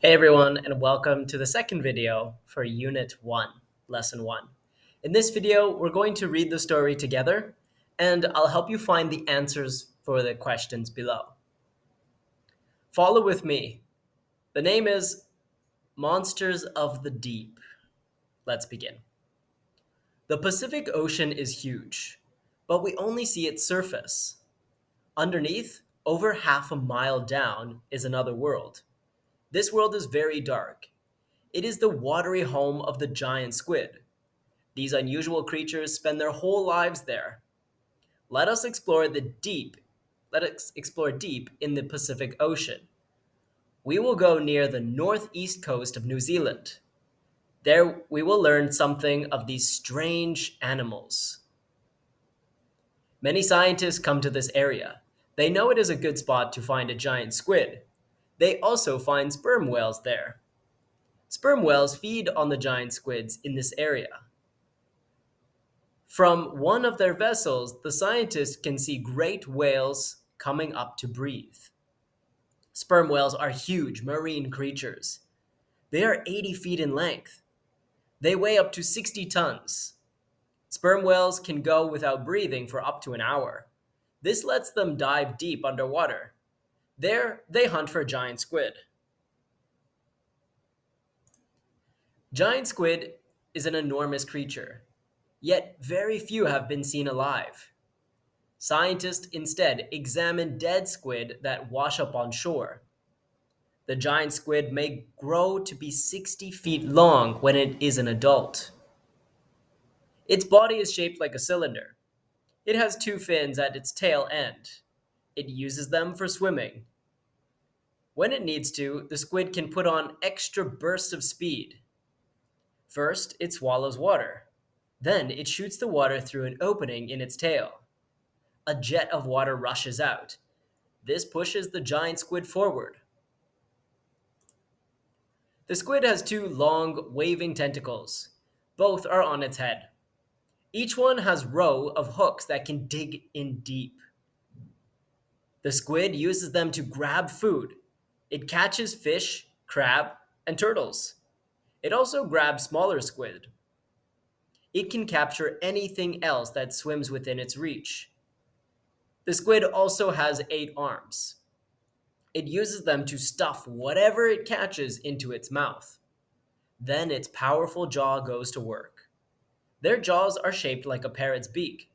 Hey everyone, and welcome to the second video for Unit 1, Lesson 1. In this video, we're going to read the story together, and I'll help you find the answers for the questions below. Follow with me. The name is Monsters of the Deep. Let's begin. The Pacific Ocean is huge, but we only see its surface. Underneath, over half a mile down, is another world. This world is very dark. It is the watery home of the giant squid. These unusual creatures spend their whole lives there. Let us explore the deep. Let us explore deep in the Pacific Ocean. We will go near the northeast coast of New Zealand. There we will learn something of these strange animals. Many scientists come to this area. They know it is a good spot to find a giant squid. They also find sperm whales there. Sperm whales feed on the giant squids in this area. From one of their vessels, the scientists can see great whales coming up to breathe. Sperm whales are huge marine creatures. They are 80 feet in length. They weigh up to 60 tons. Sperm whales can go without breathing for up to an hour. This lets them dive deep underwater. There, they hunt for giant squid. Giant squid is an enormous creature, yet very few have been seen alive. Scientists instead examine dead squid that wash up on shore. The giant squid may grow to be 60 feet long when it is an adult. Its body is shaped like a cylinder. It has two fins at its tail end. It uses them for swimming. When it needs to, the squid can put on extra bursts of speed. First, it swallows water. Then it shoots the water through an opening in its tail. A jet of water rushes out. This pushes the giant squid forward. The squid has two long, waving tentacles. Both are on its head. Each one has row of hooks that can dig in deep. The squid uses them to grab food. It catches fish, crab, and turtles. It also grabs smaller squid. It can capture anything else that swims within its reach. The squid also has 8 arms. It uses them to stuff whatever it catches into its mouth. Then its powerful jaw goes to work. Their jaws are shaped like a parrot's beak.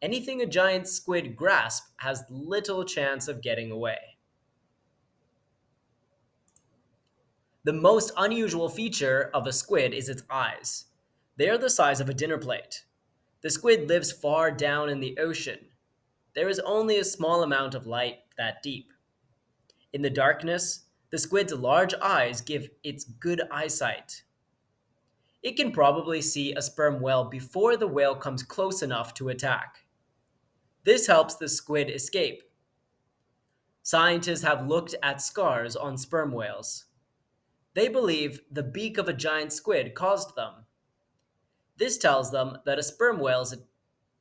Anything a giant squid grasps has little chance of getting away. The most unusual feature of a squid is its eyes. They are the size of a dinner plate. The squid lives far down in the ocean. There is only a small amount of light that deep. In the darkness, the squid's large eyes give it good eyesight. It can probably see a sperm whale before the whale comes close enough to attack. This helps the squid escape. Scientists have looked at scars on sperm whales. They believe the beak of a giant squid caused them. This tells them that a sperm whale's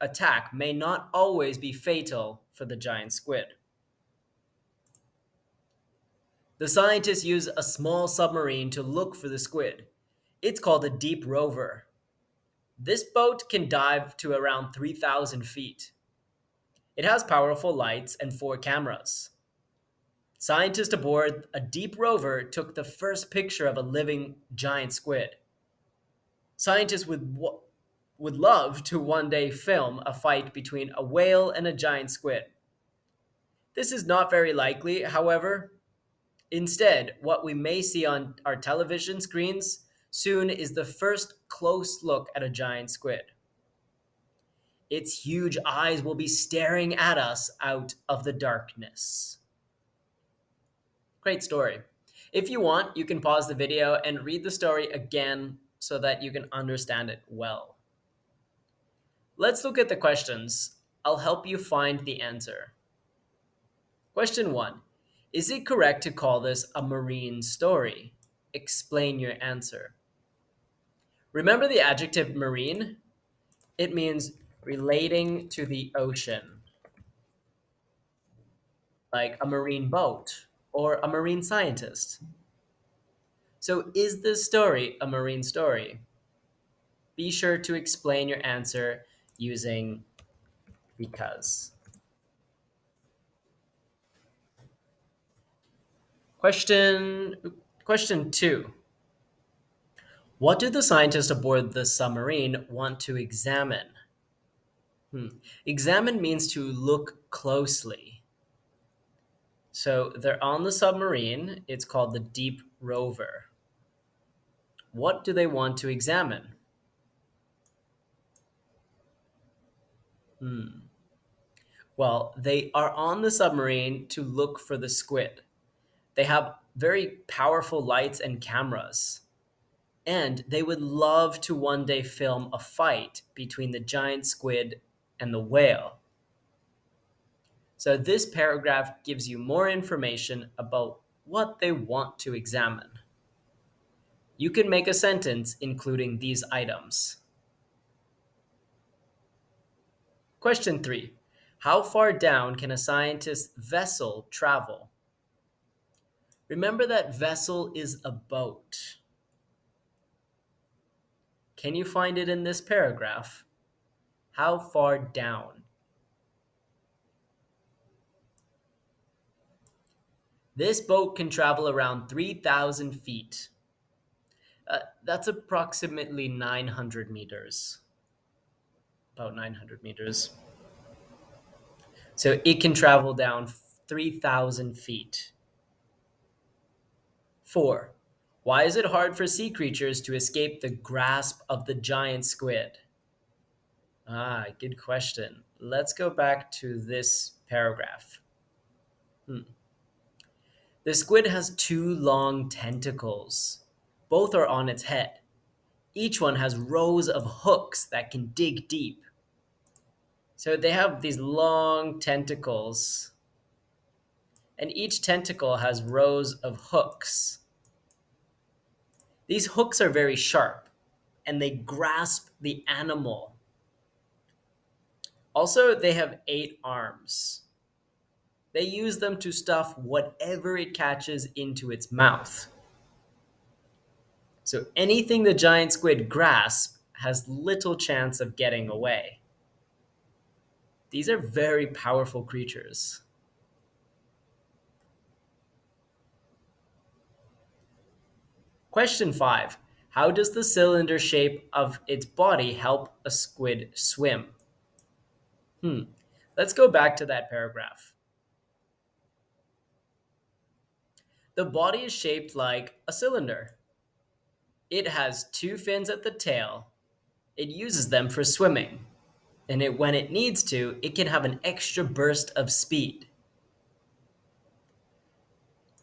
attack may not always be fatal for the giant squid. The scientists use a small submarine to look for the squid. It's called a deep rover. This boat can dive to around 3,000 feet. It has powerful lights and 4 cameras. Scientists aboard a deep rover took the first picture of a living giant squid. Scientists would love to one day film a fight between a whale and a giant squid. This is not very likely, however. Instead, what we may see on our television screens soon is the first close look at a giant squid. Its huge eyes will be staring at us out of the darkness. Great story. If you want, you can pause the video and read the story again so that you can understand it well. Let's look at the questions. I'll help you find the answer. Question 1. Is it correct to call this a marine story? Explain your answer. Remember the adjective marine? It means relating to the ocean, like a marine boat or a marine scientist. So, is this story a marine story? Be sure to explain your answer using because. Question question 2. What do the scientists aboard the submarine want to examine? Hmm. Examine means to look closely. So they're on the submarine. It's called the Deep Rover. What do they want to examine? Hmm. Well, they are on the submarine to look for the squid. They have very powerful lights and cameras. And they would love to one day film a fight between the giant squid and the whale. So, this paragraph gives you more information about what they want to examine. You can make a sentence including these items. Question 3. How far down can a scientist's vessel travel? Remember that vessel is a boat. Can you find it in this paragraph? How far down? This boat can travel around 3,000 feet. That's approximately 900 meters. About 900 meters. So it can travel down 3,000 feet. 4. Why is it hard for sea creatures to escape the grasp of the giant squid? Good question. Let's go back to this paragraph. Hmm. The squid has two long tentacles. Both are on its head. Each one has rows of hooks that can dig deep. So they have these long tentacles, and each tentacle has rows of hooks. These hooks are very sharp, and they grasp the animal. Also, they have 8 arms. They use them to stuff whatever it catches into its mouth. So anything the giant squid grasps has little chance of getting away. These are very powerful creatures. Question 5. How does the cylinder shape of its body help a squid swim? Hmm. Let's go back to that paragraph. The body is shaped like a cylinder. It has two fins at the tail. It uses them for swimming. And when it needs to, it can have an extra burst of speed.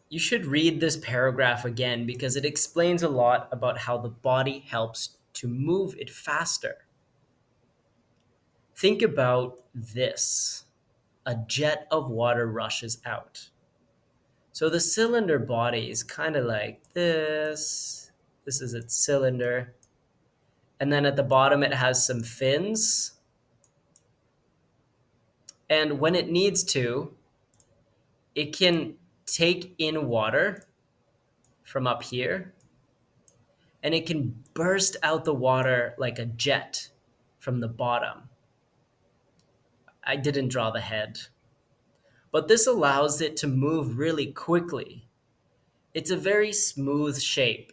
You should read this paragraph again because it explains a lot about how the body helps to move it faster. Think about this. A jet of water rushes out. So the cylinder body is kind of like this. This is its cylinder. And then at the bottom, it has some fins. And when it needs to, it can take in water from up here and it can burst out the water like a jet from the bottom. I didn't draw the head. But this allows it to move really quickly. It's a very smooth shape,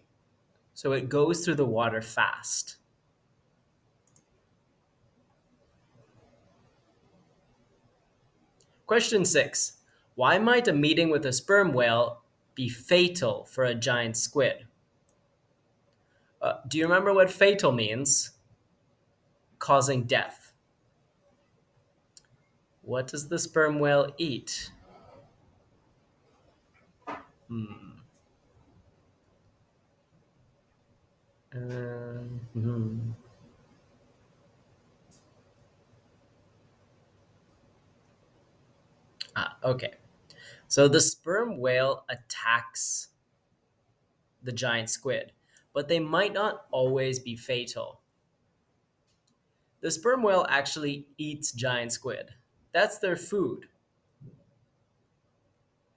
so it goes through the water fast. Question 6. Why might a meeting with a sperm whale be fatal for a giant squid? Do you remember what fatal means? Causing death. What does the sperm whale eat? Hmm. Hmm. Okay. So the sperm whale attacks the giant squid, but they might not always be fatal. The sperm whale actually eats giant squid. That's their food.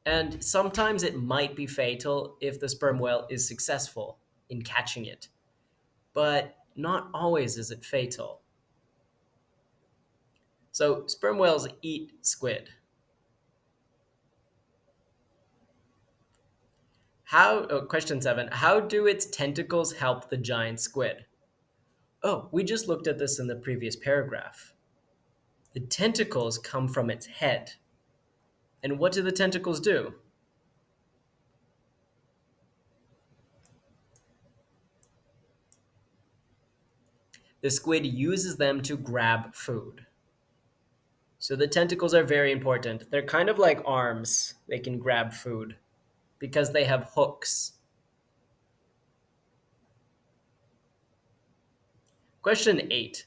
And sometimes it might be fatal if the sperm whale is successful in catching it, but not always is it fatal. So, sperm whales eat squid. Question 7. How do its tentacles help the giant squid? Oh, we just looked at this in the previous paragraph. The tentacles come from its head. And what do the tentacles do? The squid uses them to grab food. So the tentacles are very important. They're kind of like arms. They can grab food because they have hooks. Question 8.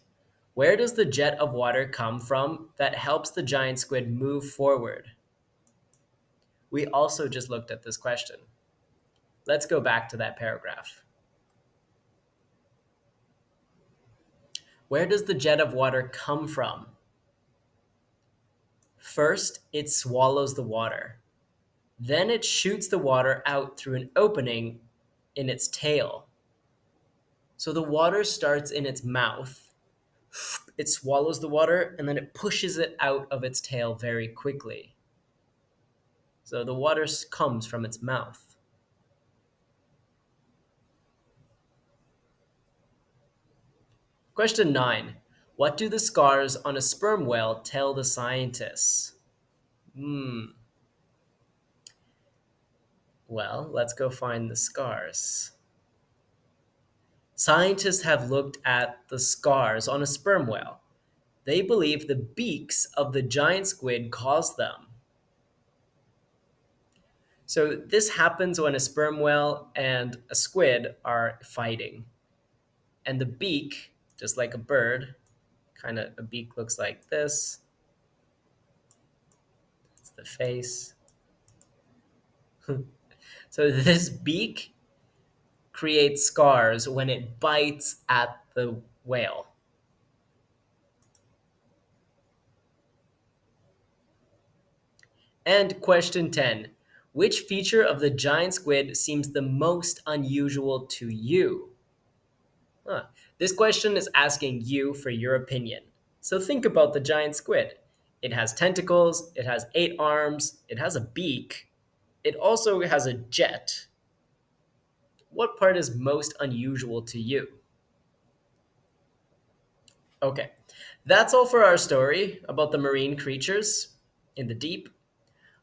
Where does the jet of water come from that helps the giant squid move forward? We also just looked at this question. Let's go back to that paragraph. Where does the jet of water come from? First, it swallows the water. Then it shoots the water out through an opening in its tail. So the water starts in its mouth. It swallows the water and then it pushes it out of its tail very quickly. So the water comes from its mouth. Question 9. What do the scars on a sperm whale tell the scientists? Well, let's go find the scars. Scientists have looked at the scars on a sperm whale. They believe the beaks of the giant squid caused them. So this happens when a sperm whale and a squid are fighting. And the beak, just like a bird, kind of a beak looks like this. It's the face. So this beak creates scars when it bites at the whale. And question 10. Which feature of the giant squid seems the most unusual to you? Huh. This question is asking you for your opinion. So think about the giant squid. It has tentacles, it has 8 arms, it has a beak, it also has a jet. What part is most unusual to you? Okay, that's all for our story about the marine creatures in the deep.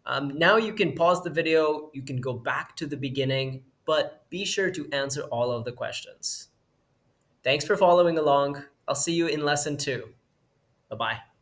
Now you can pause the video, you can go back to the beginning, but be sure to answer all of the questions. Thanks for following along. I'll see you in lesson 2. Bye bye.